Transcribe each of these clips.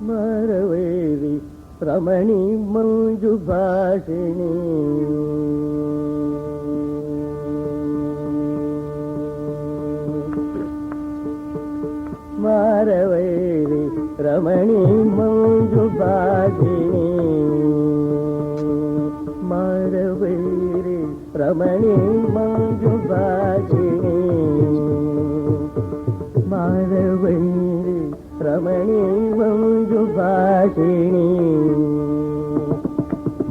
ಮಾರವೇರಿ ರಮಣಿ ಮಂಜು ಭಾಷಿಣಿ ಮಾರವೇರಿ ರಮಣಿ ಮಂಜು ಭಾಷಿಣಿ ಮಾರವೇರಿ ರಮಣಿ ಮಂಜು ಭಾಷಿಣಿ ಮಾರವೇರಿ ರಮಣಿ ಮಂಜು ಭಾಷಿಣಿ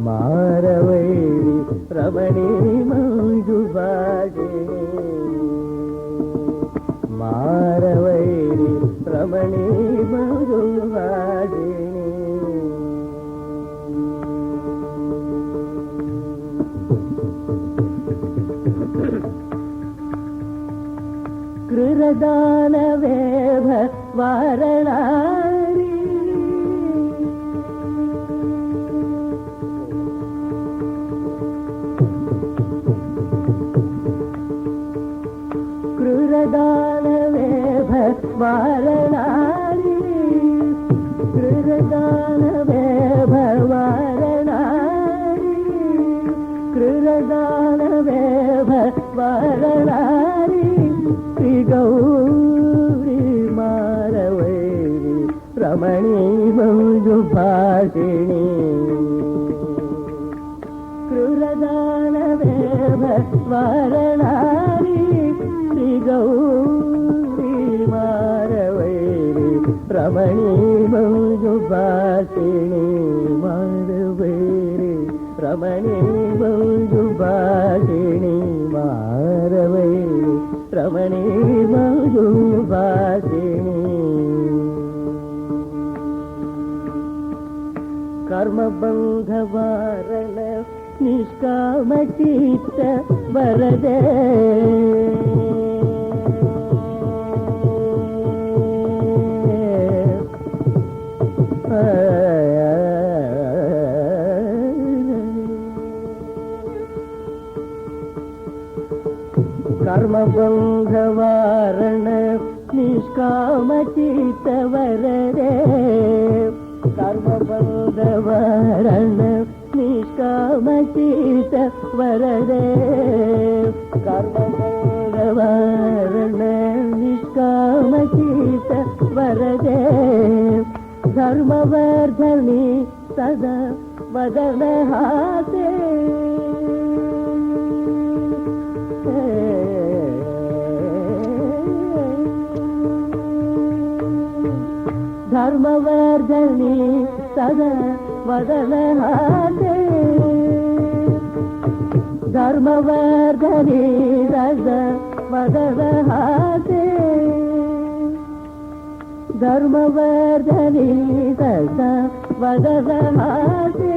ಮಾರವೇರಿ ರಮಣಿ ಮಂಜು ಭಾಷಿಣಿ ಮಾರವೈರಿ ರಮಣಿ ಮಂಜು ಭಾಷಿಣಿ ಕೃರದಾನವೇಭ ವಾರಣಾರಿ ಕೃರದಾನವೇಭ ವಾರಣಾರಿ ಕೃರದಾನವೇಭ ವಾರಣಾರಿ ಕೃರದಾನವೇಭ ವಾರಣಾರಿ ಶ್ರೀ ಗೌರಿ ಮಾರವೈರಿ ರಮಣಿ ಮಂಜು ಭಾಷಿಣಿ ಕೃರದಾನವೇಭ ವಾರಣಾರಿ ಶ್ರೀ ಗೌರಿ ಮಾರವೈರಿ ರಮಣಿ ಮಂಜು ಭಾಷಿಣಿ ಮಾರವೈರಿ ರಮಣಿ ಮಂಜು ಭಾಷಿಣಿ ಮಾರವೈರಿ ರಮಣಿ ಮಂಜು ಭಾಷಿಣಿ ಕರ್ಮಬಂಧವಾರಣ ನಿಷ್ಕಾಮಚಿತ್ತ ವರದೆ ಕರ್ಮಬಂಧವಾರಣ ನಿಷ್ಕಾಮಚಿತ್ತ ವರದೆ ಕರ್ಮಬಂಧವಾರಣ ನಿಷ್ಕಾಮಚಿತ್ತ ವರದೆ ಕರ್ಮಬಂಧವಾರಣ ನಿಷ್ಕಾಮಚಿತ್ತ ವರದೆ ಧರ್ಮವರ್ಧನಿ ಸದಾ ವದನ ಹಾಸೆ ಧರ್ಮವರ್ಧನಿ ಸದಾ ವದನ ಹಾಸೆ ಧರ್ಮವರ್ಧನಿ ಸದಾ ವದನ ಹಾಸೆ ಧರ್ಮವರ್ಧನಿ ಸದಾ ವದನ ಹಾಸೆ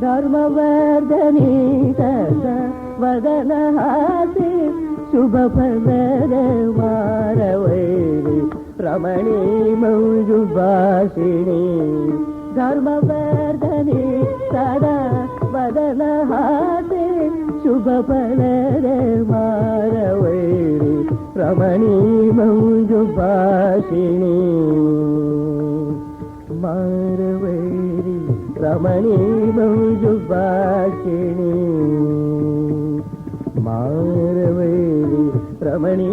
ಧರ್ಮವರ್ಧನಿ ಸದಾ ವದನ ಹಾಸೆ ಶುಭ ಫಲದ ಮಾರವೈರಿ ರಮಣಿ ಮಂಜು ಭಾಷಿಣಿ ಧರ್ಮವರ್ಧನಿ ಸದಾ ವದನ ಹಾಸೆ ಶುಭ ಫಲದ ಮಾರವೈರಿ ರಮಣಿ ಮಂಜು ಭಾಷಿಣಿ ಮಾರವೈರಿ ರಮಣಿ ಮಂಜು ಭಾಷಿಣಿ ಮಾರವೈರಿ ರಮಣಿ